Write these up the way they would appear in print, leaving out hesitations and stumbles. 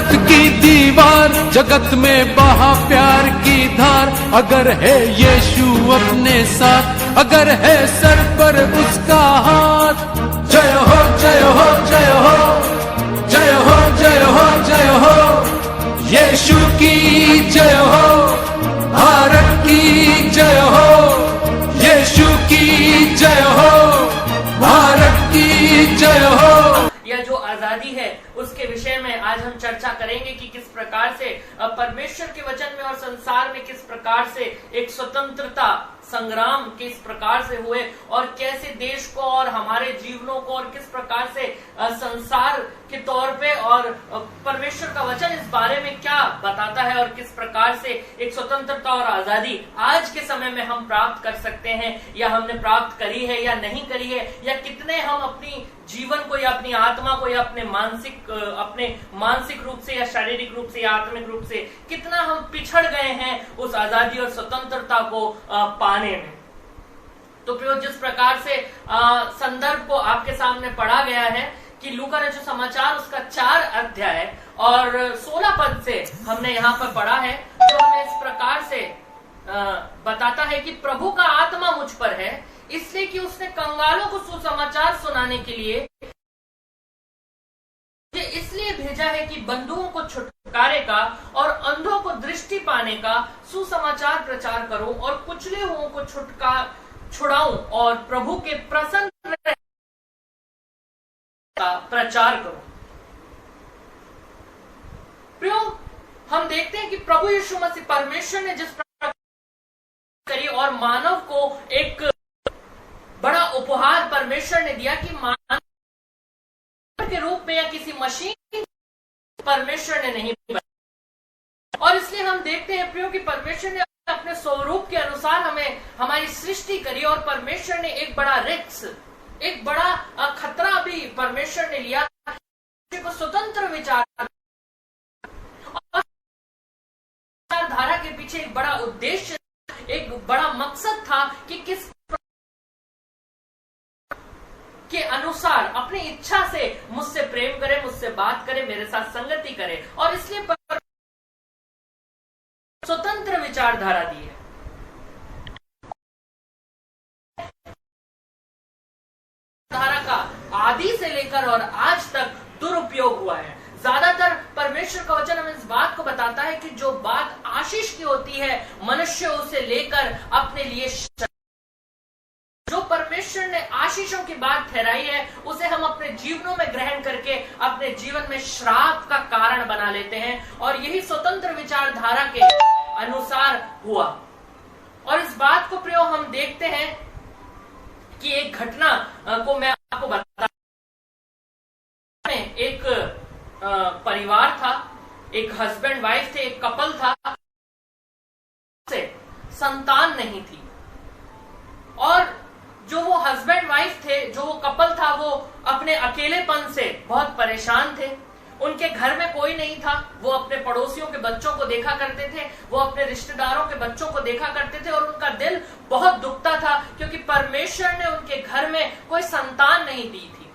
नफरत की दीवार, जगत में बहा प्यार की धार। अगर है यीशु अपने साथ, अगर है सर पर उसका हाथ। जय हो जय हो जय हो जय हो जय हो जय हो, यीशु की जय हो, भारत की जय हो, यीशु की जय हो, भारत की जय हो। यह जो आजादी है उसके विषय में आज हम चर्चा करेंगे कि किस प्रकार से परमेश्वर के वचन में और संसार में किस प्रकार से एक स्वतंत्रता संग्राम किस प्रकार से हुए और कैसे देश को और हमारे जीवनों को और किस प्रकार से संसार के तौर पे और परमेश्वर का वचन इस बारे में क्या बताता है और किस प्रकार से एक स्वतंत्रता और आजादी आज के समय में हम प्राप्त कर सकते हैं या हमने प्राप्त करी है या नहीं करी है, या कितने हम अपनी जीवन को या अपनी आत्मा को या अपने मानसिक रूप से या शारीरिक रूप से या आत्मिक रूप से कितना हम पिछड़ गए हैं उस आजादी और स्वतंत्रता को पाने में। तो प्रियो, जिस प्रकार से संदर्भ को आपके सामने पढ़ा गया है कि लूका रचित समाचार उसका 4 अध्याय और 16 पद से हमने यहाँ पर पढ़ा है, जो हमें इस प्रकार से बताता है कि प्रभु का आत्मा मुझ पर है, इसलिए कि उसने कंगालों को सुसमाचार सुनाने के लिए इसलिए भेजा है कि बंधुओं को छुटकारे का और अंधों को दृष्टि पाने का सुसमाचार प्रचार करूं और कुचले हुओं को छुड़ाऊं और प्रभु के प्रसन्न का प्रचार करूं। प्रियो, हम देखते हैं कि प्रभु यीशु मसीह परमेश्वर ने जिस प्रकार करी और मानव को एक बड़ा उपहार परमेश्वर ने दिया कि मानव के रूप में या किसी मशीन परमेश्वर ने नहीं बनाया। और इसलिए हम देखते हैं प्रियो कि परमेश्वर ने अपने स्वरूप के अनुसार हमें हमारी सृष्टि करी और परमेश्वर ने एक बड़ा रिस्क, एक बड़ा खतरा भी परमेश्वर ने लिया को स्वतंत्र विचारधारा के पीछे एक बड़ा उद्देश्य, एक बड़ा मकसद था कि किस के अनुसार अपनी इच्छा से मुझसे प्रेम करे, मुझसे बात करे, मेरे साथ संगति करे, और इसलिए स्वतंत्र विचारधारा दी है। धारा का आदि से लेकर और आज तक दुरुपयोग हुआ है। ज्यादातर परमेश्वर का वचन हमें इस बात को बताता है कि जो बात आशीष की होती है मनुष्य उसे लेकर अपने लिए, जो परमेश्वर ने आशीषों की बात ठहराई है उसे हम अपने जीवनों में ग्रहण करके अपने जीवन में श्राप का कारण बना लेते हैं, और यही स्वतंत्र विचारधारा के अनुसार हुआ। और इस बात को प्रियो हम देखते हैं कि एक घटना को मैं आपको बता, एक परिवार था, एक हस्बैंड वाइफ थे, एक कपल था, से संतान नहीं थी, और जो वो हस्बैंड वाइफ थे, जो वो कपल था, वो अपने अकेलेपन से बहुत परेशान थे। उनके घर में कोई नहीं था, वो अपने पड़ोसियों के बच्चों को देखा करते थे, वो अपने रिश्तेदारों के बच्चों को देखा करते थे, और उनका दिल बहुत दुखता था क्योंकि परमेश्वर ने उनके घर में कोई संतान नहीं दी थी।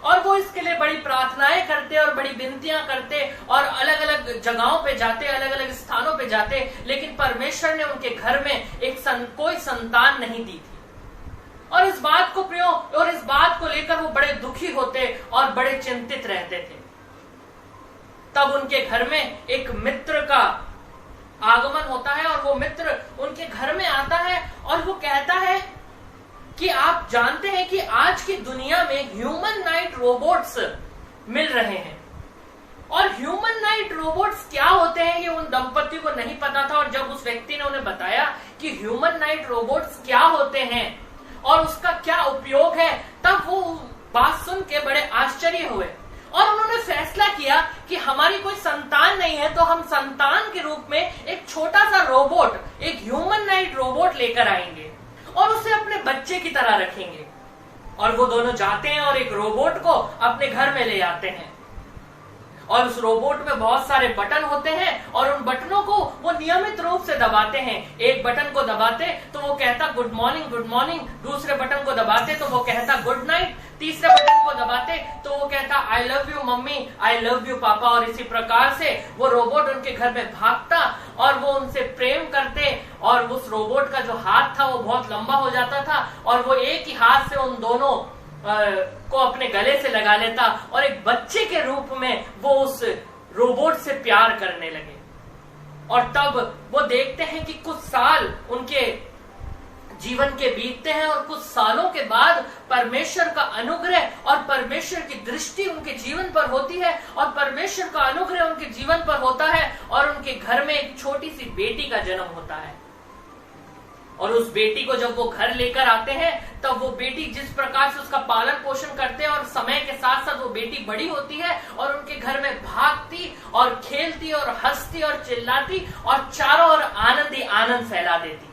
और वो इसके लिए बड़ी प्रार्थनाएं करते और बड़ी विनतियां करते और अलग अलग जगहों पे जाते, अलग अलग स्थानों पे जाते, लेकिन परमेश्वर ने उनके घर में कोई संतान नहीं दी थी। और इस बात को प्रियो, और इस बात को लेकर वो बड़े दुखी होते और बड़े चिंतित रहते थे। तब उनके घर में एक मित्र का आगमन होता है, और वो मित्र उनके घर में आता है और वो कहता है कि आप जानते हैं कि आज की दुनिया में ह्यूमनॉइड रोबोट्स मिल रहे हैं। और ह्यूमनॉइड रोबोट्स क्या होते हैं ये उन दंपति को नहीं पता था, और जब उस व्यक्ति ने उन्हें बताया कि ह्यूमनॉइड रोबोट्स क्या होते हैं और उसका क्या उपयोग है, तब वो बात सुन के बड़े आश्चर्य हुए और उन्होंने फैसला किया कि हमारी कोई संतान नहीं है तो हम संतान के रूप में एक छोटा सा रोबोट, एक ह्यूमनॉइड रोबोट लेकर आएंगे और उसे अपने बच्चे की तरह रखेंगे। और वो दोनों जाते हैं और एक रोबोट को अपने घर में ले आते हैं, और उस रोबोट में बहुत सारे बटन होते हैं और उन बटनों को वो नियमित रूप से दबाते हैं। एक बटन को दबाते तो वो कहता गुड मॉर्निंग गुड मॉर्निंग, दूसरे बटन को दबाते तो वो कहता गुड नाइट, तीसरे बटन को दबाते तो वो कहता I love you mummy, I love you पापा, और इसी प्रकार से वो रोबोट उनके घर में भागता और वो उनसे प्रेम करते, और उस रोबोट का जो हाथ था वो बहुत लंबा हो जाता था और वो एक ही हाथ से उन दोनों को अपने गले से लगा लेता और एक बच्चे के रूप में वो उस रोबोट से प्यार करने लगे। और तब वो देखते हैं कि कुछ साल उनके जीवन के बीतते हैं और कुछ सालों के बाद परमेश्वर का अनुग्रह और परमेश्वर की दृष्टि उनके जीवन पर होती है और परमेश्वर का अनुग्रह उनके जीवन पर होता है और उनके घर में एक छोटी सी बेटी का जन्म होता है। और उस बेटी को जब वो घर लेकर आते हैं तब वो बेटी जिस प्रकार से उसका पालन पोषण करते हैं और समय के साथ साथ वो बेटी बड़ी होती है और उनके घर में भागती और खेलती और हंसती और चिल्लाती और चारों ओर आनंद ही आनंद फैला देती।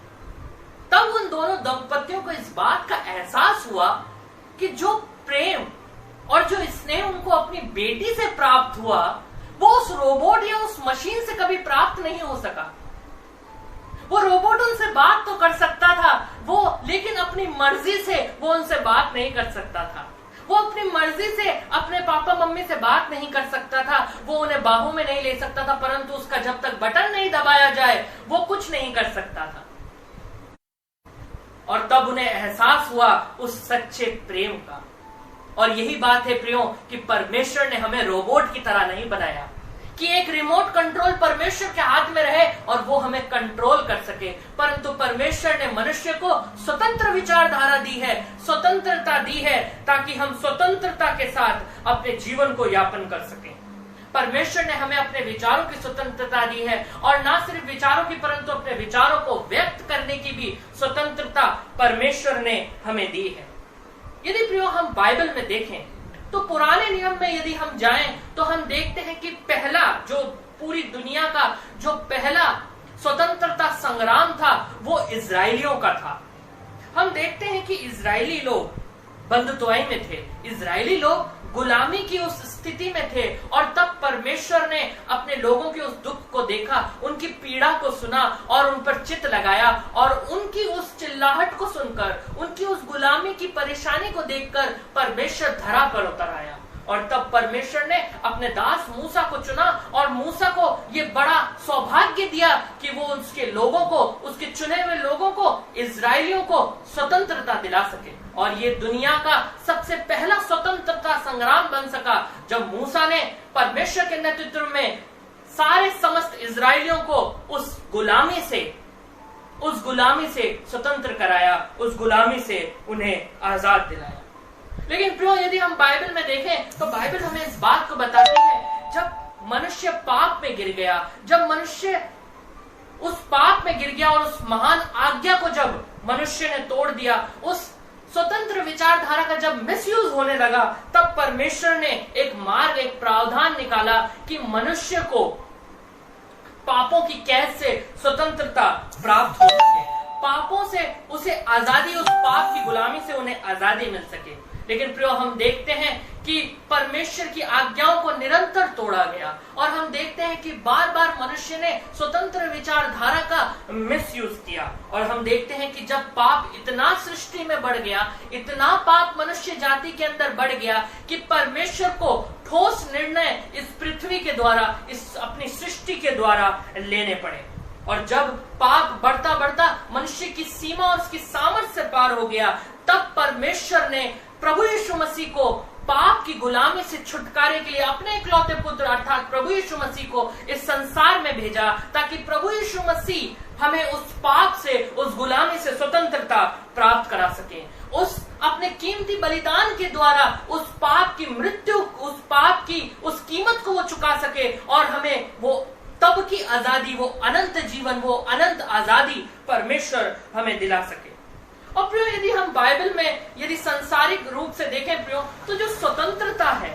तब उन दोनों दंपतियों को इस बात का एहसास हुआ कि जो प्रेम और जो स्नेह उनको अपनी बेटी से प्राप्त हुआ वो उस रोबोट या उस मशीन से कभी प्राप्त नहीं हो सका। वो रोबोट उनसे बात तो कर सकता था वो, लेकिन अपनी मर्जी से वो उनसे बात नहीं कर सकता था। वो अपनी मर्जी से अपने पापा मम्मी से बात नहीं कर सकता था, वो उन्हें बाहों में नहीं ले सकता था, परंतु उसका जब तक बटन नहीं दबाया जाए वो कुछ नहीं कर सकता था। और तब उन्हें एहसास हुआ उस सच्चे प्रेम का। और यही बात है प्रियो कि परमेश्वर ने हमें रोबोट की तरह नहीं बनाया कि एक रिमोट कंट्रोल परमेश्वर के हाथ में रहे और वो हमें कंट्रोल कर सके, परंतु परमेश्वर ने मनुष्य को स्वतंत्र विचारधारा दी है, स्वतंत्रता दी है ताकि हम स्वतंत्रता के साथ अपने जीवन को यापन कर सकें। परमेश्वर ने हमें अपने विचारों की स्वतंत्रता दी है और ना सिर्फ विचारों की परंतु अपने विचारों को व्यक्त करने की भी स्वतंत्रता परमेश्वर ने हमें दी है। यदि प्रियो हम बाइबल में देखें तो पुराने नियम में यदि हम जाएं तो हम देखते हैं कि पहला जो पूरी दुनिया का जो पहला स्वतंत्रता संग्राम था वो इजरायलियों का था। हम देखते हैं कि इजरायली लोग बंधुत्वाई में थे, इजरायली लोग गुलामी की उस स्थिति में थे और तब परमेश्वर ने अपने लोगों के उस दुख को देखा, उनकी पीड़ा को सुना और उन पर चित्त लगाया और उनकी उस चिल्लाहट को सुनकर, उनकी उस गुलामी की परेशानी को देखकर परमेश्वर धरा पर उतर आया। और तब परमेश्वर ने अपने दास मूसा को चुना और मूसा को ये बड़ा सौभाग्य दिया कि वो उसके लोगों को, उसके चुने हुए लोगों को, इजरायलियों को स्वतंत्रता दिला सके। और ये दुनिया का सबसे पहला स्वतंत्रता संग्राम बन सका जब मूसा ने परमेश्वर के नेतृत्व में सारे समस्त इजरायलियों को उस गुलामी से स्वतंत्र कराया, उस गुलामी से उन्हें आजाद दिलाया। लेकिन प्रियो यदि हम बाइबल में देखें तो बाइबल हमें इस बात को बताती है जब मनुष्य पाप में गिर गया, जब मनुष्य उस पाप में गिर गया और उस महान आज्ञा को जब मनुष्य ने तोड़ दिया, उस स्वतंत्र विचारधारा का जब मिसयूज होने लगा, तब परमेश्वर ने एक मार्ग, एक प्रावधान निकाला कि मनुष्य को पापों की कैद से स्वतंत्रता प्राप्त हो सके, पापों से उसे आजादी, उस पाप की गुलामी से उन्हें आजादी मिल सके। लेकिन प्रियो हम देखते हैं कि परमेश्वर की आज्ञाओं को निरंतर तोड़ा गया और हम देखते हैं कि बार बार मनुष्य ने स्वतंत्र विचारधारा का मिसयूज किया। और हम देखते हैं कि जब पाप इतना सृष्टि में बढ़ गया, इतना पाप मनुष्य जाति के अंदर बढ़ गया कि परमेश्वर को ठोस निर्णय इस पृथ्वी के द्वारा, इस अपनी सृष्टि के द्वारा लेने पड़े। और जब पाप बढ़ता बढ़ता मनुष्य की सीमा और उसकी सामर्थ्य से पार हो गया, तब परमेश्वर ने प्रभु यीशु मसीह को पाप की गुलामी से छुटकारे के लिए अपने इकलौते पुत्र अर्थात प्रभु यीशु मसीह को इस संसार में भेजा ताकि प्रभु यीशु मसीह हमें उस पाप से, उस गुलामी से स्वतंत्रता प्राप्त करा सके। उस अपने कीमती बलिदान के द्वारा उस पाप की मृत्यु, उस पाप की उस कीमत को वो चुका सके और हमें वो तब की आजादी, वो अनंत जीवन, वो अनंत आजादी परमेश्वर हमें दिला सके। और प्रियो यदि हम बाइबल में यदि सांसारिक रूप से देखें प्रियो तो जो स्वतंत्रता है,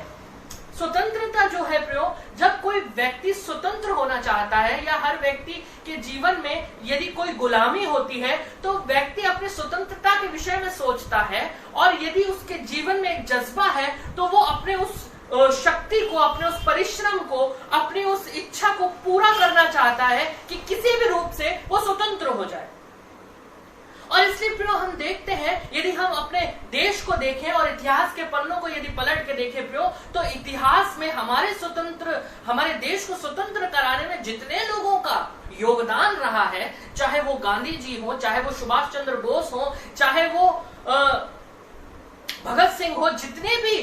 स्वतंत्रता जो है प्रियो, जब कोई व्यक्ति स्वतंत्र होना चाहता है या हर व्यक्ति के जीवन में यदि कोई गुलामी होती है तो व्यक्ति अपने स्वतंत्रता के विषय में सोचता है और यदि उसके जीवन में एक जज्बा है तो वो अपने उस शक्ति को, अपने उस परिश्रम को, अपनी उस इच्छा को पूरा करना चाहता है कि किसी भी रूप से वो स्वतंत्र हो जाए। और इसलिए प्रियो हम देखते हैं, यदि हम अपने देश को देखें और इतिहास के पन्नों को यदि पलट के देखें प्रियो, तो इतिहास में हमारे देश को स्वतंत्र कराने में जितने लोगों का योगदान रहा है, चाहे वो गांधी जी हो, चाहे वो सुभाष चंद्र बोस हो, चाहे वो भगत सिंह हो, जितने भी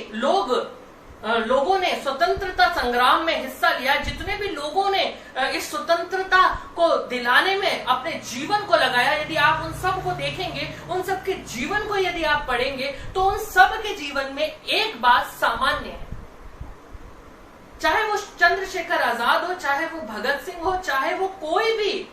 लोगों ने स्वतंत्रता संग्राम में हिस्सा लिया, जितने भी लोगों ने इस स्वतंत्रता को दिलाने में अपने जीवन को लगाया, यदि आप उन सब को देखेंगे, उन सब के जीवन को यदि आप पढ़ेंगे, तो उन सब के जीवन में एक बात सामान्य है। चाहे वो चंद्रशेखर आजाद हो, चाहे वो भगत सिंह हो, चाहे वो कोई भी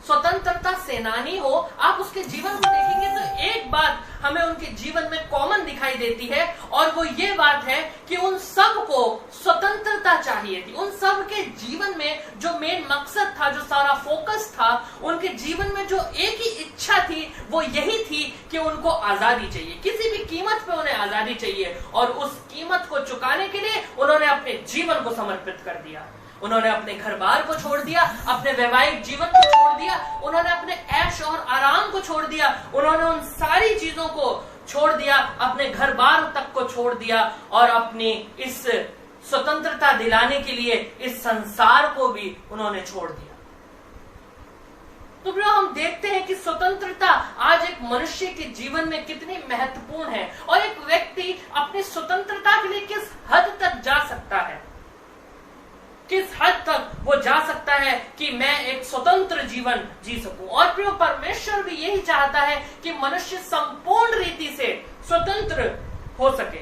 स्वतंत्रता सेनानी हो, आप उसके जीवन को देखेंगे तो एक बात हमें उनके जीवन में कॉमन दिखाई देती है, और वो ये बात है कि उन सब को स्वतंत्रता चाहिए थी। उन सब के जीवन में जो मेन मकसद था, जो सारा फोकस था, उनके जीवन में जो एक ही इच्छा थी, वो यही थी कि उनको आजादी चाहिए, किसी भी कीमत पे उन्हें आजादी चाहिए, और उस कीमत को चुकाने के लिए उन्होंने अपने जीवन को समर्पित कर दिया। उन्होंने अपने घर बार को छोड़ दिया, अपने वैवाहिक जीवन को छोड़ दिया, उन्होंने अपने ऐश और आराम को छोड़ दिया, उन्होंने उन सारी चीजों को छोड़ दिया, अपने घर बार तक को छोड़ दिया, और अपनी इस स्वतंत्रता दिलाने के लिए इस संसार को भी उन्होंने छोड़ दिया। तो प्रियो हम देखते हैं कि स्वतंत्रता आज एक मनुष्य के जीवन में कितनी महत्वपूर्ण है, और एक व्यक्ति अपनी स्वतंत्रता के लिए किस हद तक जा सकता है, किस हद तक वो जा सकता है कि मैं एक स्वतंत्र जीवन जी सकूं। और प्रियो परमेश्वर भी यही चाहता है कि मनुष्य संपूर्ण रीति से स्वतंत्र हो सके।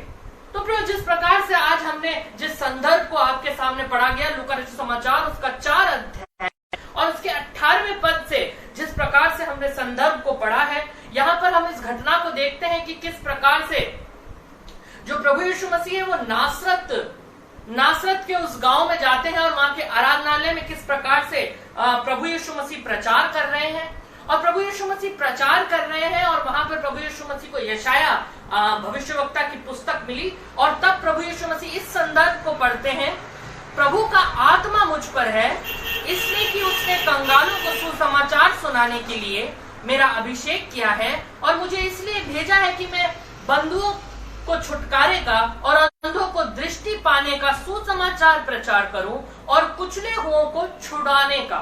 तो प्रियो जिस प्रकार से आज हमने जिस संदर्भ को आपके सामने पढ़ा गया, लूका रचित समाचार उसका 4 अध्याय और उसके 18वें पद से जिस प्रकार से हमने संदर्भ को पढ़ा है, यहाँ पर हम इस घटना को देखते हैं कि किस प्रकार से जो प्रभु यीशु मसीह है वो नासरत के उस गांव में जाते हैं, और वहां के आराधनालय में किस प्रकार से प्रभु यीशु मसीह प्रचार कर रहे हैं। और प्रभु यीशु मसीह प्रचार कर रहे हैं, और वहां पर प्रभु यीशु मसीह को यशाया भविष्यवक्ता की पुस्तक मिली, और तब प्रभु यीशु मसीह इस संदर्भ को पढ़ते हैं, प्रभु का आत्मा मुझ पर है, इसलिए कि उसने कंगालों को सुसमाचार सुनाने के लिए मेरा अभिषेक किया है, और मुझे इसलिए भेजा है कि मैं बंधुओं को छुटकारे का और अंधों को दृष्टि पाने का सुसमाचार प्रचार करूं, और कुचले हुओं को छुड़ाने का।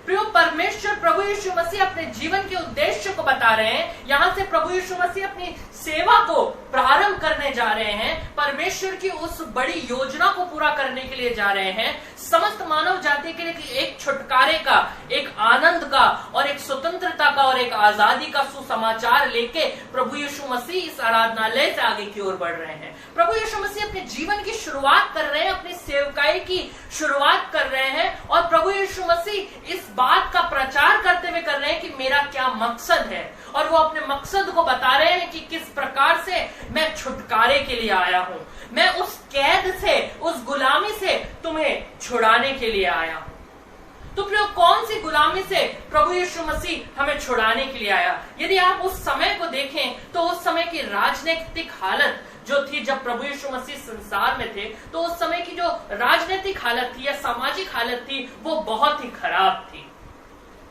प्रियो परमेश्वर प्रभु यीशु मसीह अपने जीवन के उद्देश्य को बता रहे हैं। यहाँ से प्रभु यीशु मसीह अपनी सेवा को प्रारंभ करने जा रहे हैं, परमेश्वर की उस बड़ी योजना को पूरा करने के लिए जा रहे हैं, समस्त मानव जाति के लिए एक छुटकारे का, एक आनंद का, और एक स्वतंत्रता का, और एक आजादी का सुसमाचार लेके प्रभु यीशु मसीह इस आराधनालय से आगे की ओर बढ़ रहे हैं। प्रभु यीशु मसीह अपने जीवन की शुरुआत कर रहे हैं, अपनी सेवकाई की शुरुआत कर रहे हैं, और प्रभु यीशु मसीह इस बात का प्रचार करते हुए कर रहे हैं कि मेरा क्या मकसद है, और वो अपने मकसद को बता रहे हैं कि किस प्रकार से मैं छुटकारे के लिए आया हूं, मैं उस कैद से, उस गुलामी से तुम्हें छुड़ाने के लिए आया हूं। तो प्रियो कौन सी गुलामी से प्रभु यीशु मसीह हमें छुड़ाने के लिए आया? यदि आप उस समय को देखें तो उस समय की राजनीतिक हालत जो थी, जब प्रभु यीशु मसीह संसार में थे, तो उस समय की जो राजनीतिक हालत थी या सामाजिक हालत थी, वो बहुत ही खराब थी।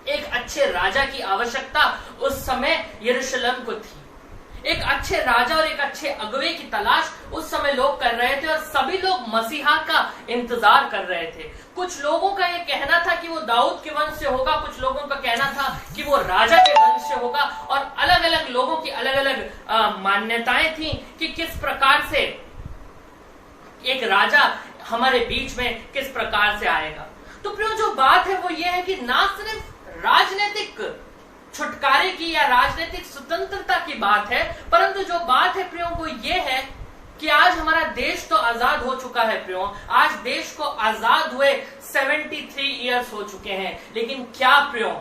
एक अच्छे राजा की आवश्यकता उस समय यरूशलेम को थी। एक अच्छे राजा और एक अच्छे अगुवे की तलाश उस समय लोग कर रहे थे, और सभी लोग मसीहा का इंतजार कर रहे थे। कुछ लोगों का ये कहना था कि वो दाऊद के वंश से होगा, कुछ लोगों का कहना था कि वो राजा के वंश से होगा, और अलग अलग लोगों की अलग अलग मान्यताएं थी कि किस प्रकार से एक राजा हमारे बीच में किस प्रकार से आएगा। तो प्रियो जो बात है वो ये है कि ना सिर्फ राजनीतिक छुटकारे की या राजनीतिक स्वतंत्रता की बात है, परंतु जो बात है प्रियो वो ये है कि आज हमारा देश तो आजाद हो चुका है प्रियो। आज देश को आजाद हुए 73 इयर्स हो चुके हैं, लेकिन क्या प्रियो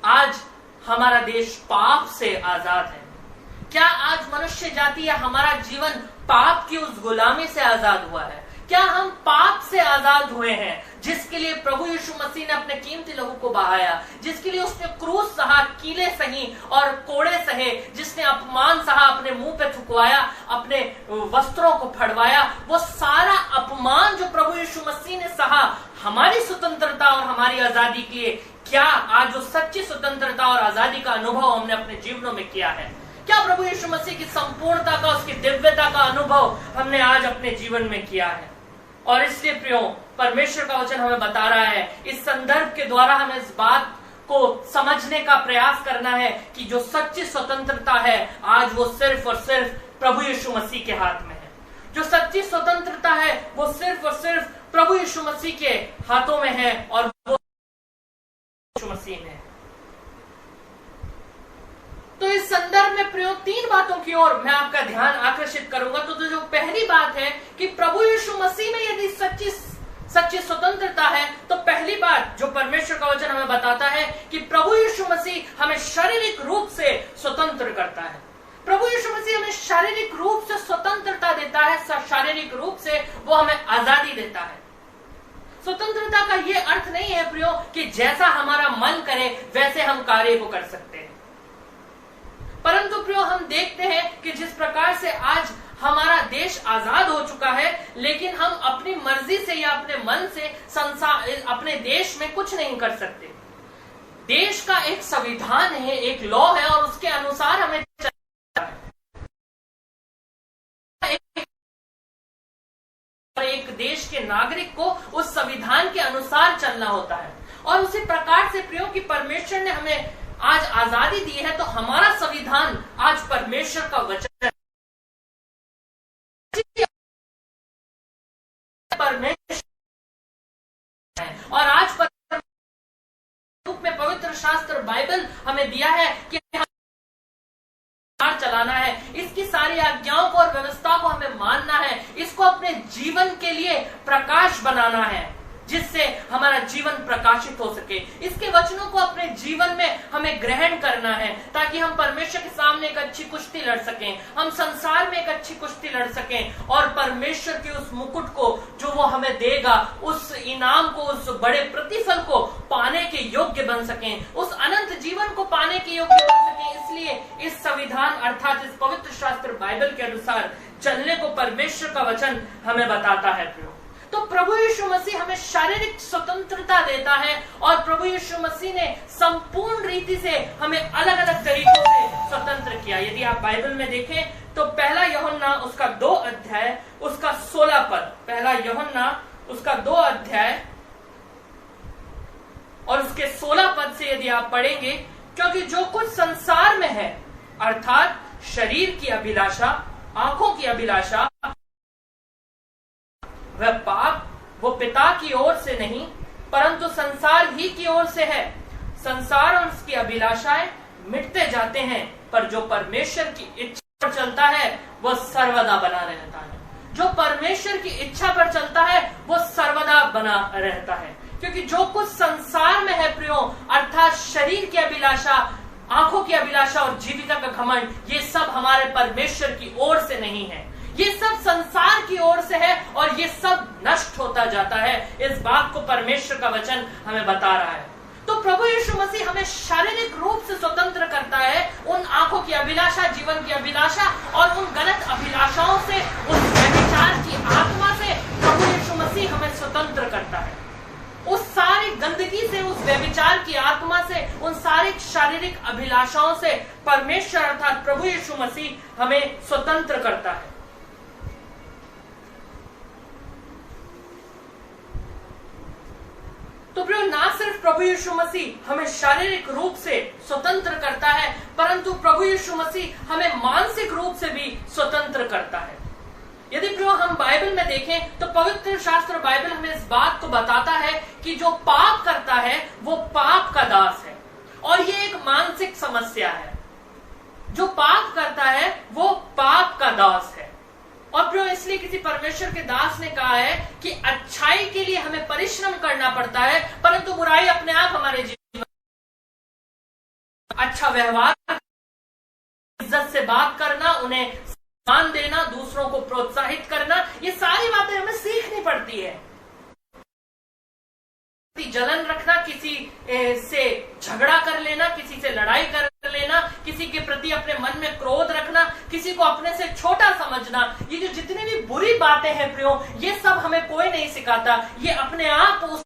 आज हमारा देश पाप से आजाद है? क्या आज मनुष्य जाति या हमारा जीवन पाप की उस गुलामी से आजाद हुआ है? क्या हम पाप से आजाद हुए हैं, जिसके लिए प्रभु यीशु मसीह ने अपने कीमती लहू को बहाया, जिसके लिए उसने क्रूस सहा, कीले सही और कोड़े सहे, जिसने अपमान सहा, अपने मुंह पे थुकवाया, अपने वस्त्रों को फड़वाया, वो सारा अपमान जो प्रभु यीशु मसीह ने सहा हमारी स्वतंत्रता और हमारी आजादी के लिए, क्या आज उस सच्ची स्वतंत्रता और आजादी का अनुभव हमने अपने जीवनों में किया है? क्या प्रभु यीशु मसीह की संपूर्णता का, उसकी दिव्यता का अनुभव हमने आज अपने जीवन में किया है? और इसलिए प्रियो, परमेश्वर का वचन हमें बता रहा है, इस संदर्भ के द्वारा हमें इस बात को समझने का प्रयास करना है कि जो सच्ची स्वतंत्रता है आज वो सिर्फ और सिर्फ प्रभु यीशु मसीह के हाथ में है। जो सच्ची स्वतंत्रता है वो सिर्फ और सिर्फ प्रभु यीशु मसीह के हाथों में है और वो यीशु मसीह में है। तो इस संदर्भ में प्रियो 3 बातों की ओर मैं आपका ध्यान आकर्षित करूंगा। तो जो पहली बात है कि प्रभु यीशु मसीह में यदि सच्ची स्वतंत्रता है, तो पहली बात जो परमेश्वर का वचन हमें बताता है कि प्रभु यीशु मसीह हमें शारीरिक रूप से स्वतंत्र करता है। प्रभु यीशु मसीह हमें शारीरिक रूप से स्वतंत्रता देता है, शारीरिक रूप से वो हमें आजादी देता है। स्वतंत्रता का ये अर्थ नहीं है प्रियो कि जैसा हमारा मन करे वैसे हम कार्य को कर सकते हैं, परंतु प्रियो हम देखते हैं कि जिस प्रकार से आज हमारा देश आजाद हो चुका है, लेकिन हम अपनी मर्जी से या अपने मन से अपने देश में कुछ नहीं कर सकते। देश का एक संविधान है, एक लॉ है और उसके अनुसार हमें चलना है। एक देश के नागरिक को उस संविधान के अनुसार चलना होता है। और उसी प्रकार से प्रियो कि परमेश्वर ने हमें आज आजादी दी है, तो हमारा संविधान आज परमेश्वर का वचन है। परमेश्वर और आज रूप में पवित्र शास्त्र बाइबल हमें दिया है कि चलाना है, इसकी सारी आज्ञाओं को और व्यवस्था को हमें मानना है, इसको अपने जीवन के लिए प्रकाश बनाना है जिससे हमारा जीवन प्रकाशित हो सके। इसके वचनों को अपने जीवन में हमें ग्रहण करना है ताकि हम परमेश्वर के सामने एक अच्छी कुश्ती लड़ सकें, हम संसार में एक अच्छी कुश्ती लड़ सकें और परमेश्वर के उस मुकुट को जो वो हमें देगा, उस इनाम को, उस बड़े प्रतिफल को पाने के योग्य बन सकें, उस अनंत जीवन को पाने के योग्य बन सकें। इसलिए इस संविधान अर्थात इस पवित्र शास्त्र बाइबल के अनुसार चलने को परमेश्वर का वचन हमें बताता है। तो प्रभु यीशु मसीह हमें शारीरिक स्वतंत्रता देता है और प्रभु यीशु मसीह ने संपूर्ण रीति से हमें अलग अलग तरीकों से स्वतंत्र किया। यदि आप बाइबल में देखें तो पहला यूहन्ना उसका 2 अध्याय उसका 16 पद, पहला यूहन्ना उसका 2 अध्याय और उसके 16 पद से यदि आप पढ़ेंगे, क्योंकि जो कुछ संसार में है अर्थात शरीर की अभिलाषा, आंखों की अभिलाषा, वह पाप वो पिता की ओर से नहीं परंतु संसार ही की ओर से है। संसार और उसकी अभिलाषाएं मिटते जाते हैं, पर जो परमेश्वर की इच्छा पर चलता है वह सर्वदा बना रहता है। जो परमेश्वर की इच्छा पर चलता है वो सर्वदा बना रहता है। क्योंकि जो कुछ संसार में है प्रियो अर्थात शरीर की अभिलाषा, आंखों की अभिलाषा और जीविका का घमंड, ये सब हमारे परमेश्वर की ओर से नहीं है, ये सब संसार की ओर से है और ये सब नष्ट होता जाता है। इस बात को परमेश्वर का वचन हमें बता रहा है। तो प्रभु यीशु मसीह हमें शारीरिक रूप से स्वतंत्र करता है उन आंखों की अभिलाषा, जीवन की अभिलाषा और उन गलत अभिलाषाओं से, उस व्यभिचार की आत्मा से प्रभु यीशु मसीह हमें स्वतंत्र करता है। उस सारी गंदगी से, उस व्यभिचार की आत्मा से, उन सारी शारीरिक अभिलाषाओं से परमेश्वर अर्थात प्रभु यीशु मसीह हमें स्वतंत्र करता है। तो प्रियो, ना सिर्फ प्रभु यीशु मसीह हमें शारीरिक रूप से स्वतंत्र करता है, परंतु प्रभु यीशु मसीह हमें मानसिक रूप से भी स्वतंत्र करता है। यदि प्रियो हम बाइबल में देखें तो पवित्र शास्त्र बाइबल हमें इस बात को बताता है कि जो पाप करता है वो पाप का दास है और ये एक मानसिक समस्या है। जो पाप करता है वो पाप का दास है। और प्रियो, इसलिए किसी परमेश्वर के दास ने कहा है कि अच्छाई के लिए हमें परिश्रम करना पड़ता है, परंतु बुराई अपने आप हमारे जीवन, अच्छा व्यवहार, इज्जत से बात करना, उन्हें सम्मान देना, दूसरों को प्रोत्साहित करना, ये सारी बातें हमें सीखनी पड़ती है। जलन रखना, किसी से झगड़ा कर लेना, किसी से लड़ाई कर लेना, किसी के प्रति अपने मन में क्रोध रखना, किसी को अपने से छोटा समझना, ये जो जितनी भी बुरी बातें हैं प्रियो, ये सब हमें कोई नहीं सिखाता। ये अपने आप उस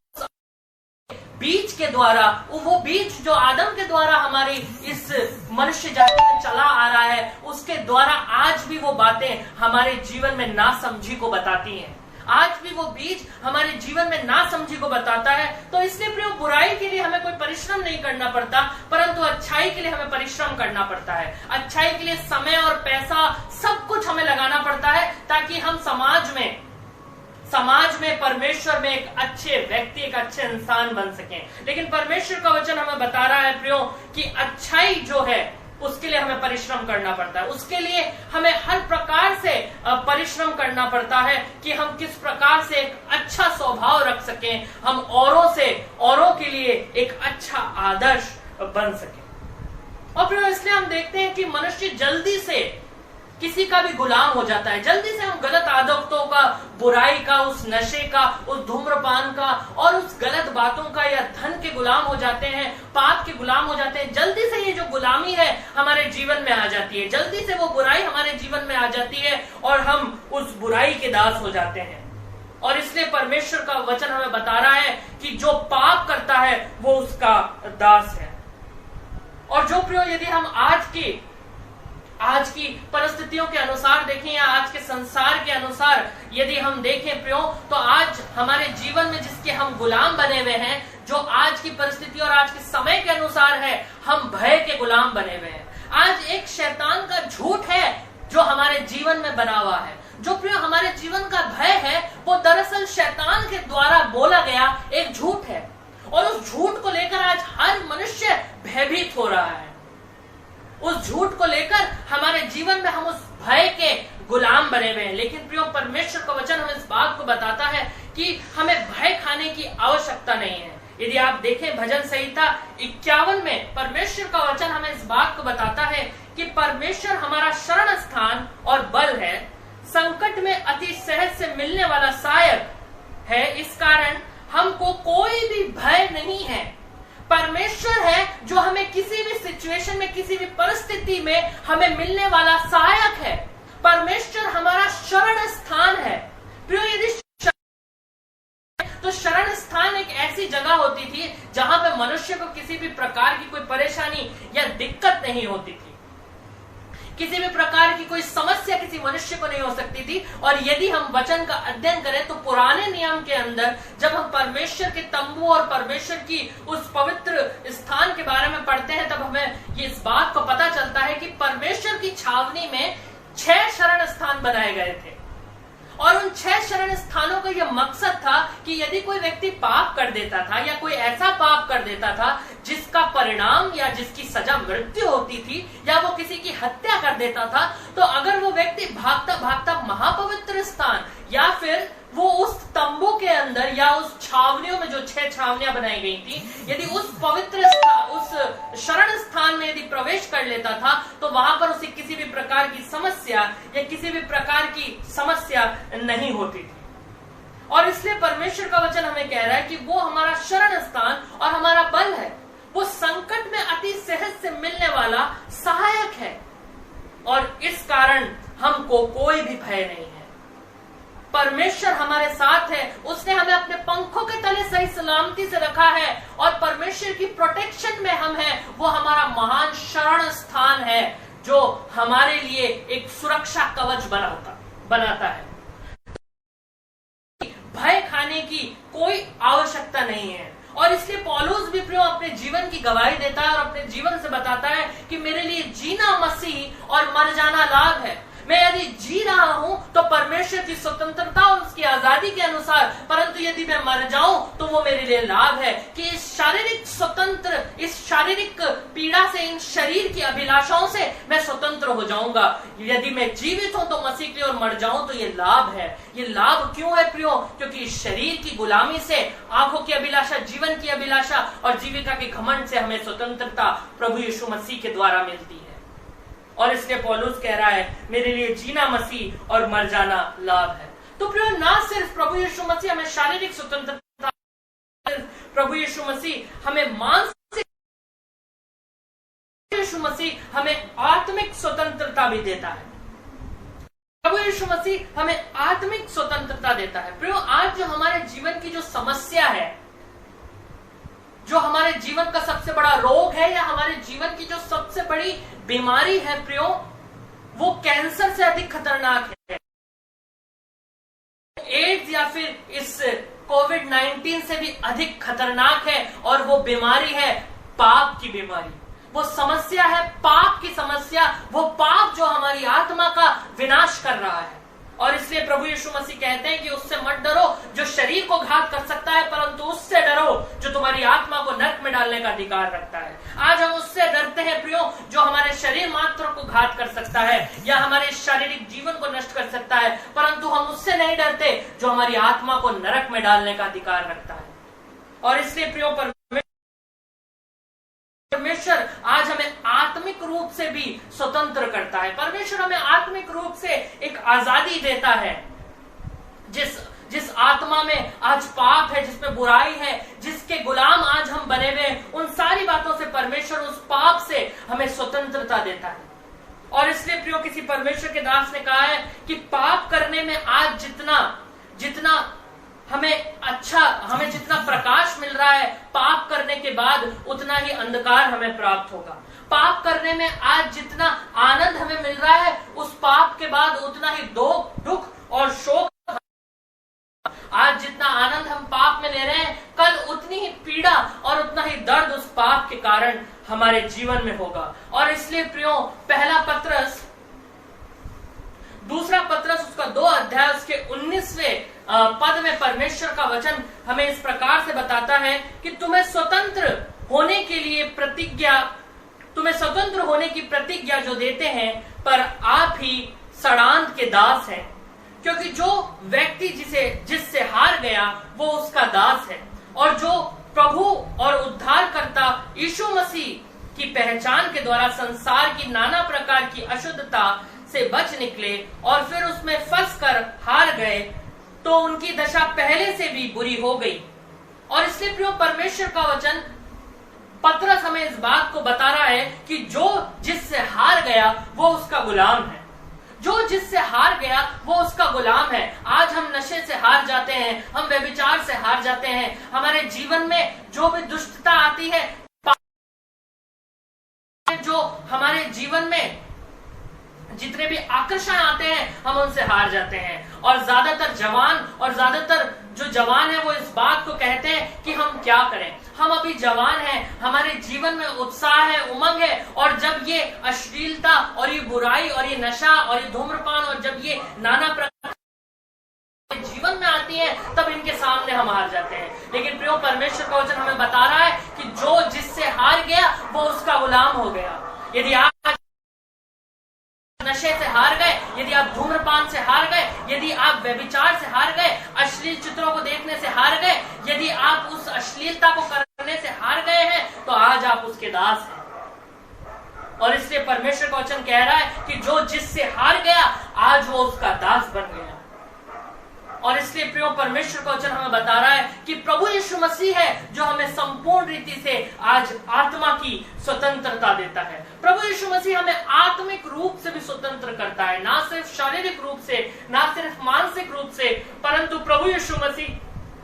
बीच के द्वारा, वो बीज जो आदम के द्वारा हमारी इस मनुष्य जाति में चला आ रहा है, उसके द्वारा आज भी वो बातें हमारे जीवन में नासमझी को बताती हैं। आज भी वो बीज हमारे जीवन में नासमझी को बताता है। तो इसलिए प्रियो, बुराई के लिए हमें कोई परिश्रम नहीं करना पड़ता, परंतु अच्छाई के लिए हमें परिश्रम करना पड़ता है। अच्छाई के लिए समय और पैसा सब कुछ हमें लगाना पड़ता है, ताकि हम समाज में परमेश्वर में एक अच्छे व्यक्ति, एक अच्छे इंसान बन सकें। लेकिन परमेश्वर का वचन हमें बता रहा है प्रियो कि अच्छाई जो है उसके लिए हमें परिश्रम करना पड़ता है। उसके लिए हमें हर प्रकार से परिश्रम करना पड़ता है कि हम किस प्रकार से एक अच्छा स्वभाव रख सकें, हम औरों के लिए एक अच्छा आदर्श बन सकें। और फिर इसलिए हम देखते हैं कि मनुष्य जल्दी से किसी का भी गुलाम हो जाता है। जल्दी से हम गलत आदतों का, बुराई का, उस नशे का, उस धूम्रपान का और उस गलत बातों का या धन के गुलाम हो जाते हैं, पाप के गुलाम हो जाते हैं। जल्दी से ये जो गुलामी है हमारे जीवन में आ जाती है, जल्दी से वो बुराई हमारे जीवन में आ जाती है और हम उस बुराई के दास हो जाते हैं। और इसलिए परमेश्वर का वचन हमें बता रहा है कि जो पाप करता है वो उसका दास है। और जो प्रियो, यदि हम आज की परिस्थितियों के अनुसार देखें या आज के संसार के अनुसार यदि हम देखें प्रियो, तो आज हमारे जीवन में जिसके हम गुलाम बने हुए हैं, जो आज की परिस्थिति और आज के समय के अनुसार है, हम भय के गुलाम बने हुए हैं। आज एक शैतान का झूठ है जो हमारे जीवन में बना हुआ है। जो प्रियो हमारे जीवन का भय है वो दरअसल शैतान के द्वारा बोला गया एक झूठ है, और उस झूठ को लेकर आज हर मनुष्य भयभीत हो रहा है। उस झूठ को लेकर हमारे जीवन में हम उस भय के गुलाम बने हुए हैं। लेकिन प्रियो, परमेश्वर का वचन हमें इस बात को बताता है कि हमें भय खाने की आवश्यकता नहीं है। यदि आप देखें भजन संहिता 51 में परमेश्वर का वचन हमें इस बात को बताता है कि परमेश्वर हमारा शरण स्थान और बल है, संकट में अति सहज से मिलने वाला सहायक है, इस कारण हमको कोई भी भय नहीं है। परमेश्वर है जो हमें किसी भी सिचुएशन में, किसी भी परिस्थिति में हमें मिलने वाला सहायक है। परमेश्वर हमारा शरण स्थान है। प्रियो, यदि तो शरण स्थान एक ऐसी जगह होती थी जहां पे मनुष्य को किसी भी प्रकार की कोई परेशानी या दिक्कत नहीं होती थी, किसी भी प्रकार की कोई समस्या किसी मनुष्य को नहीं हो सकती थी। और यदि हम वचन का अध्ययन करें तो पुराने नियम के अंदर जब हम परमेश्वर के तंबू और परमेश्वर की उस पवित्र स्थान के बारे में पढ़ते हैं, तब हमें ये इस बात को पता चलता है कि परमेश्वर की छावनी में 6 शरण स्थान बनाए गए थे। और उन 6 शरण स्थानों का यह मकसद था कि यदि कोई व्यक्ति पाप कर देता था या कोई ऐसा पाप कर देता था जिसका परिणाम या जिसकी सजा मृत्यु होती थी, या वो किसी की हत्या कर देता था, तो अगर वो व्यक्ति भागता भागता महापवित्र स्थान या फिर वो उस तंबू के अंदर या उस छावनियों में, जो 6 छावनियां बनाई गई थी, यदि उस पवित्र उस शरण स्थान में यदि प्रवेश कर लेता था, तो वहां पर उसे किसी भी प्रकार की समस्या या किसी भी प्रकार की समस्या नहीं होती थी। और इसलिए परमेश्वर का वचन हमें कह रहा है कि वो हमारा शरण स्थान और हमारा बल है, वो संकट में अति सहज से मिलने वाला सहायक है, और इस कारण हमको कोई भी भय नहीं है। परमेश्वर हमारे साथ है, उसने हमें अपने पंखों के तले सही सलामती से रखा है, और परमेश्वर की प्रोटेक्शन में हम हैं। वो हमारा महान शरण स्थान है जो हमारे लिए एक सुरक्षा कवच बनाता है। भय खाने की कोई आवश्यकता नहीं है। और इसलिए पौलुस भी प्रियो अपने जीवन की गवाही देता है और अपने जीवन से बताता है कि मेरे लिए जीना मसीह और मर जाना लाभ है। मैं यदि जी रहा हूं तो परमेश्वर की स्वतंत्रता और उसकी आजादी के अनुसार, परंतु यदि मैं मर जाऊं तो वो मेरे लिए लाभ है कि इस शारीरिक पीड़ा से, इन शरीर की अभिलाषाओं से मैं स्वतंत्र हो जाऊंगा। यदि मैं जीवित हूं तो मसीह के लिए और मर जाऊं तो ये लाभ है। ये लाभ क्यों है प्रियो? क्योंकि शरीर की गुलामी से, आंखों की अभिलाषा, जीवन की अभिलाषा और जीविका के घमंड से हमें स्वतंत्रता प्रभु यीशु मसीह के द्वारा मिलती है। और इसलिए पौलुस कह रहा है मेरे लिए जीना मसीह और मर जाना लाभ है। तो प्रियो, ना सिर्फ प्रभु यीशु मसीह हमें शारीरिक स्वतंत्रता, प्रभु यीशु मसीह हमें मानसिक, यीशु मसीह हमें आत्मिक स्वतंत्रता भी देता है। प्रभु यीशु मसीह हमें आत्मिक स्वतंत्रता देता है। प्रियो, आज जो हमारे जीवन की जो समस्या है, जो हमारे जीवन का सबसे बड़ा रोग है या हमारे जीवन की जो सबसे बड़ी बीमारी है प्रियो, वो कैंसर से अधिक खतरनाक है, एड्स या फिर इस कोविड-19 से भी अधिक खतरनाक है, और वो बीमारी है पाप की बीमारी। वो समस्या है पाप की समस्या, वो पाप जो हमारी आत्मा का विनाश कर रहा है। और इसलिए प्रभु यीशु मसीह कहते हैं कि उससे मत डरो जो शरीर को घात कर सकता है, परंतु उससे डरो जो तुम्हारी आत्मा को नरक में डालने का अधिकार रखता है। आज हम उससे डरते हैं प्रियो जो हमारे शरीर मात्र को घात कर सकता है या हमारे शारीरिक जीवन को नष्ट कर सकता है, परंतु हम उससे नहीं डरते जो हमारी आत्मा को नरक में डालने का अधिकार रखता है। और इसलिए प्रियो परमेश्वर आज हमें आत्मिक रूप से भी स्वतंत्र करता है। परमेश्वर हमें आत्मिक रूप से एक आजादी देता है। जिस आत्मा में आज पाप है, जिसमें बुराई है, जिसके गुलाम आज हम बने हुए हैं, उन सारी बातों से परमेश्वर उस पाप से हमें स्वतंत्रता देता है। और इसलिए प्रियो किसी परमेश्वर के दास ने कहा है कि पाप करने में आज जितना हमें जितना प्रकाश मिल रहा है, पाप करने के बाद उतना ही अंधकार हमें प्राप्त होगा। पाप करने में आज जितना आनंद हमें मिल रहा है, उस पाप के बाद उतना ही दुख और शोक। आज जितना आनंद हम पाप में ले रहे हैं, कल उतनी ही पीड़ा और उतना ही दर्द उस पाप के कारण हमारे जीवन में होगा। और इसलिए प्रियो पहला पत्रस, दूसरा पत्रस उसका 2 अध्याय उसके 19वें पद में परमेश्वर का वचन हमें इस प्रकार से बताता है कि तुम्हें स्वतंत्र होने की प्रतिज्ञा जो देते हैं, पर आप ही षडांत के दास हैं, क्योंकि जो व्यक्ति जिससे हार गया वो उसका दास है, और जो प्रभु और उद्धारकर्ता यीशु मसीह की पहचान के द्वारा संसार की नाना प्रकार की अशुद्धता से बच निकले और फिर उसमें फंस कर हार गए, तो उनकी दशा पहले से भी बुरी हो गई। और इसलिए प्रियो परमेश्वर का वचन पत्रस हमें इस बात को बता रहा है कि जो जिससे हार गया वो उसका गुलाम है। जो जिससे हार गया वो उसका गुलाम है। आज हम नशे से हार जाते हैं, हम व्यभिचार से हार जाते हैं, हमारे जीवन में जो भी दुष्टता आती है, जो हमारे जीवन में जितने भी आकर्षण आते हैं, हम उनसे हार जाते हैं। और ज्यादातर जो जवान है वो इस बात को कहते हैं कि हम क्या करें, हम अभी जवान हैं, हमारे जीवन में उत्साह है, उमंग है, और जब ये अश्लीलता और ये बुराई और ये नशा और ये धूम्रपान और जब ये नाना प्रकार जीवन में आती है, तब इनके सामने हम हार जाते हैं। लेकिन प्रियो परमेश्वर का वचन हमें बता रहा है कि जो जिससे हार गया वो उसका गुलाम हो गया। यदि आप नशे से हार गए, यदि आप धूम्रपान से हार गए, यदि आप व्यभिचार से हार गए, अश्लील चित्रों को देखने से हार गए, यदि आप उस अश्लीलता को करने से हार गए हैं, तो आज आप उसके दास हैं। और इसलिए परमेश्वर का वचन कह रहा है कि जो जिससे हार गया आज वो उसका दास बन गया। और इसलिए प्रियो परमेश्वर का वचन हमें बता रहा है कि प्रभु यीशु मसीह है जो हमें संपूर्ण रीति से आज आत्मा की स्वतंत्रता देता है। प्रभु यीशु मसीह हमें आत्मिक रूप से भी स्वतंत्र करता है, ना सिर्फ शारीरिक रूप से, ना सिर्फ मानसिक रूप से, परंतु प्रभु यीशु मसीह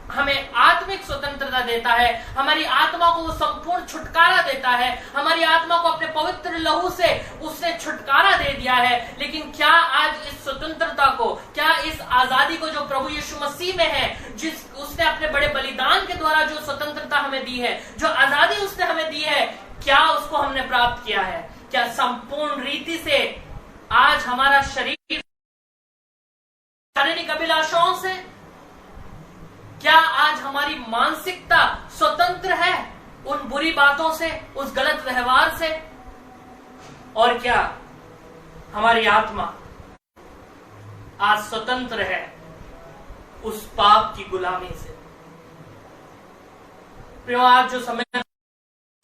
हमें आत्मिक स्वतंत्रता देता है। हमारी आत्मा को वो संपूर्ण छुटकारा देता है, हमारी आत्मा को अपने पवित्र लहू से उसने छुटकारा दे दिया है। लेकिन क्या आज इस स्वतंत्रता को, क्या इस आजादी को जो प्रभु यीशु मसीह में है, उसने अपने बड़े बलिदान के द्वारा जो स्वतंत्रता हमें दी है, जो आजादी उसने हमें दी है, क्या उसको हमने प्राप्त किया है? क्या संपूर्ण रीति से आज हमारा शरीर शारीरिक अभिलाषाओं से, क्या आज हमारी मानसिकता स्वतंत्र है उन बुरी बातों से, उस गलत व्यवहार से? और क्या हमारी आत्मा आज स्वतंत्र है उस पाप की गुलामी से? प्रियो आज जो समय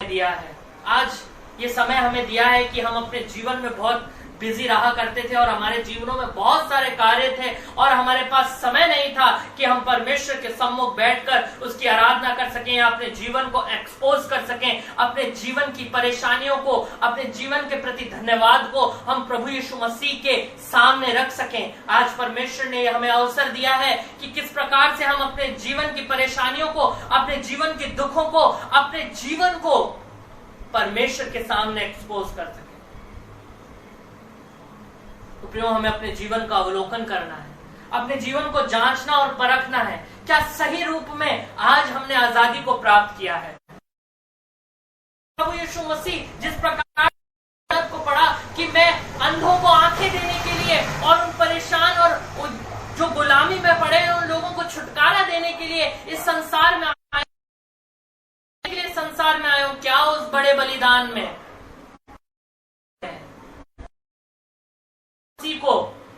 दिया है, आज ये समय हमें दिया है कि हम अपने जीवन में बहुत बिजी रहा करते थे और हमारे जीवनों में बहुत सारे कार्य थे और हमारे पास समय नहीं था कि हम परमेश्वर के सम्मुख बैठकर उसकी आराधना कर सकें, अपने जीवन को एक्सपोज कर सकें, अपने जीवन की परेशानियों को, अपने जीवन के प्रति धन्यवाद को हम प्रभु यीशु मसीह के सामने रख सकें। आज परमेश्वर ने हमें अवसर दिया है कि किस प्रकार से हम अपने जीवन की परेशानियों को, अपने जीवन के दुखों को, अपने जीवन को परमेश्वर के सामने एक्सपोज कर सके। तो प्रियो, हमें अपने जीवन का अवलोकन करना है, अपने जीवन को जांचना और परखना है, क्या सही रूप में आज हमने आजादी को प्राप्त किया है। प्रभु यीशु मसीह जिस प्रकार को पढ़ा कि मैं अंधों को आंखें देने के लिए और उन परेशान और जो गुलामी में पड़े हैं उन लोगों को छुटकारा देने के लिए इस संसार में आए हूं, क्या उस बड़े बलिदान में को,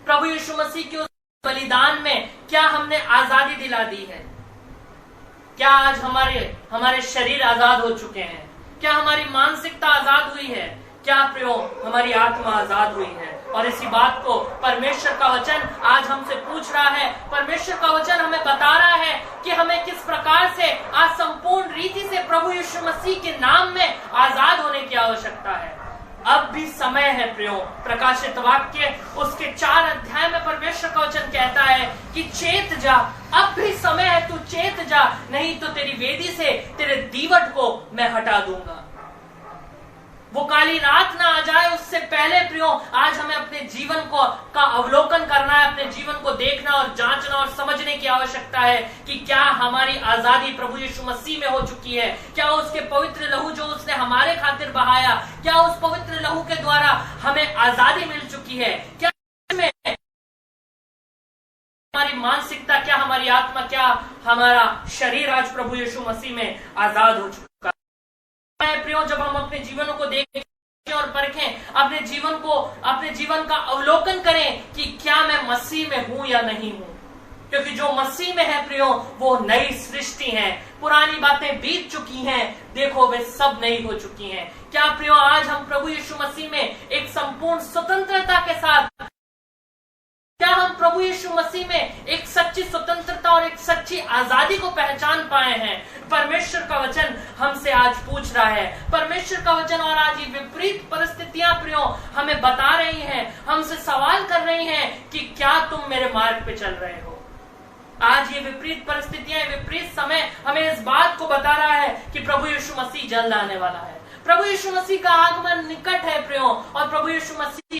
प्रभु यीशु मसीह के उस बलिदान में क्या हमने आजादी दिला दी है? क्या आज हमारे शरीर आजाद हो चुके हैं? क्या हमारी मानसिकता आजाद हुई है? क्या प्रियो, हमारी आत्मा आजाद हुई है? और इसी बात को परमेश्वर का वचन आज हमसे पूछ रहा है। परमेश्वर का वचन हमें बता रहा है कि हमें किस प्रकार से आज संपूर्ण रीति से प्रभु यीशु मसीह के नाम में आजाद होने की आवश्यकता है। अब भी समय है प्रियो। प्रकाशित वाक्य उसके 4 अध्याय में परमेश्वर का वचन कहता है कि चेत जा, अब भी समय है, तू चेत जा, नहीं तो तेरी वेदी से तेरे दीवट को मैं हटा दूंगा। वो काली रात ना आ जाए उससे पहले प्रियो, आज हमें अपने जीवन का अवलोकन करना है, अपने जीवन को देखना और जांचना और समझने की आवश्यकता है कि क्या हमारी आजादी प्रभु यीशु मसीह में हो चुकी है। क्या उसके पवित्र लहू जो उसने हमारे खातिर बहाया, क्या उस पवित्र लहू के द्वारा हमें आजादी मिल चुकी है? क्या हमारी मानसिकता, क्या हमारी आत्मा, क्या हमारा शरीर आज प्रभु यीशु मसीह में आजाद हो चुका है? प्रियो, जब हम अपने जीवनों को देखें और परखें, अपने जीवन का अवलोकन करें कि क्या मैं मसीह में हूं या नहीं हूं, क्योंकि जो मसीह में है प्रियो वो नई सृष्टि है। पुरानी बातें बीत चुकी हैं, देखो वे सब नई हो चुकी हैं। क्या प्रियो, आज हम प्रभु यीशु मसीह में एक संपूर्ण स्वतंत्रता के साथ, क्या हम प्रभु यीशु मसीह में एक सच्ची स्वतंत्रता और एक सच्ची आजादी को पहचान पाए हैं? परमेश्वर का वचन हमसे आज पूछ रहा है। परमेश्वर का वचन और आज ये विपरीत परिस्थितियां प्रियो हमें बता रही हैं, हमसे सवाल कर रही हैं कि क्या तुम मेरे मार्ग पे चल रहे हो? आज ये विपरीत परिस्थितियां, विपरीत समय हमें इस बात को बता रहा है कि प्रभु यीशु मसीह जल्द आने वाला है। प्रभु यीशु मसीह का आगमन निकट है प्रियो, और प्रभु यीशु मसीह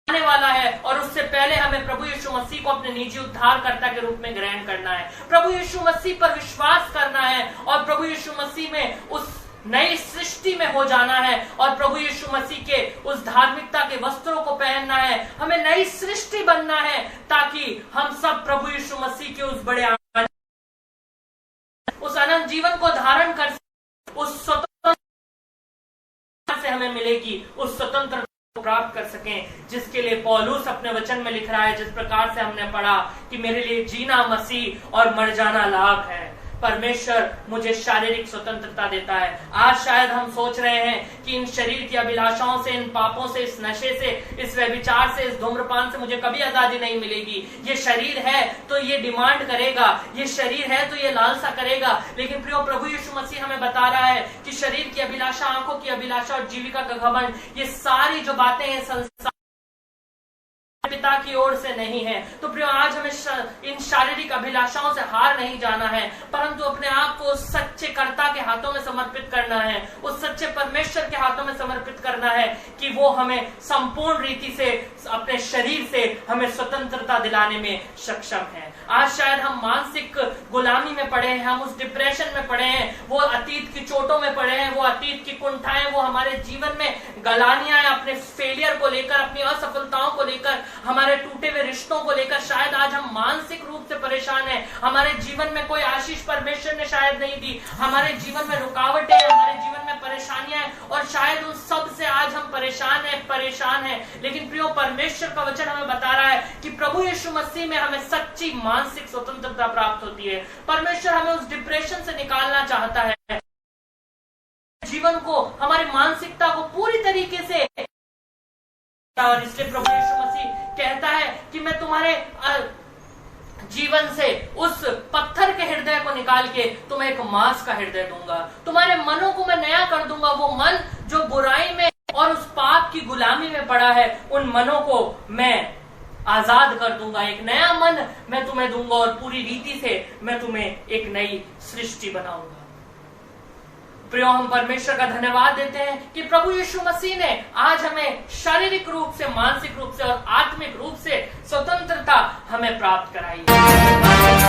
आने वाला है, और उससे पहले हमें प्रभु यीशु मसीह को अपने निजी उद्धारकर्ता के रूप में ग्रहण करना है, प्रभु यीशु मसीह पर विश्वास करना है और प्रभु यीशु मसीह में उस नई सृष्टि में हो जाना है और प्रभु यीशु मसीह के उस धार्मिकता के वस्त्रों को पहनना है। हमें नई सृष्टि बनना है ताकि हम सब प्रभु यीशु मसीह के उस बड़े उस अनंत जीवन को धारण कर, उस स्वतंत्रता से हमें मिलेगी, उस स्वतंत्रता प्राप्त कर सकें जिसके लिए पौलुस अपने वचन में लिख रहा है। जिस प्रकार से हमने पढ़ा कि मेरे लिए जीना मसीह और मर जाना लाभ है। परमेश्वर मुझे शारीरिक स्वतंत्रता देता है। आज शायद हम सोच रहे हैं कि इन शरीर की अभिलाषाओं से, इन पापों से, इस नशे से, इस व्यभिचार से, इस धूम्रपान से मुझे कभी आजादी नहीं मिलेगी। ये शरीर है तो ये डिमांड करेगा, ये शरीर है तो ये लालसा करेगा। लेकिन प्रियो, प्रभु यीशु मसीह हमें बता रहा है कि शरीर की अभिलाषा, आंखों की अभिलाषा और जीविका का घमंड, ये सारी जो बातें हैं संसार पिता की ओर से नहीं है। तो प्रियो, आज हमें इन शारीरिक अभिलाषाओं से हार नहीं जाना है, परंतु अपने आप को उस सच्चे कर्ता के हाथों में समर्पित करना है, उस सच्चे परमेश्वर के हाथों में समर्पित करना है कि वो हमें संपूर्ण रीति से, अपने शरीर से हमें स्वतंत्रता दिलाने में सक्षम है। आज शायद हम मानसिक गुलामी में पड़े हैं, हम उस डिप्रेशन में पड़े हैं, वो अतीत की चोटों में पड़े हैं, वो अतीत की कुंठाएं, वो हमारे जीवन में गलानियां हैं, अपने फेलियर को लेकर, अपनी असफलताओं को लेकर, हमारे टूटे हुए रिश्तों को लेकर। शायद आज हम मानसिक रूप से परेशान हैं, हमारे जीवन में कोई आशीष परमेश्वर ने शायद नहीं दी, हमारे जीवन में रुकावटें हैं, हमारे जीवन में परेशानियां हैं, और शायद उन सब से आज हम परेशान हैं। लेकिन प्रियो, परमेश्वर का वचन हमें बता रहा है कि प्रभु यीशु मसीह में हमें सच्ची मानसिक स्वतंत्रता प्राप्त होती है। परमेश्वर हमें उस डिप्रेशन से निकालना चाहता है, जीवन को, हमारी मानसिकता को पूरी तरीके से और इसलिए प्रभु यीशु मसीह कहता है कि मैं तुम्हारे जीवन से उस पत्थर के हृदय को निकाल के तुम्हें एक मांस का हृदय दूंगा, तुम्हारे मनों को मैं नया कर दूंगा। वो मन जो बुराई में और उस पाप की गुलामी में पड़ा है, उन मनों को मैं आजाद कर दूंगा, एक नया मन मैं तुम्हें दूंगा और पूरी रीति से मैं तुम्हें एक नई सृष्टि बनाऊंगा। प्रियो, हम परमेश्वर का धन्यवाद देते हैं कि प्रभु यीशु मसीह ने आज हमें शारीरिक रूप से, मानसिक रूप से और आत्मिक रूप से स्वतंत्रता हमें प्राप्त कराई है।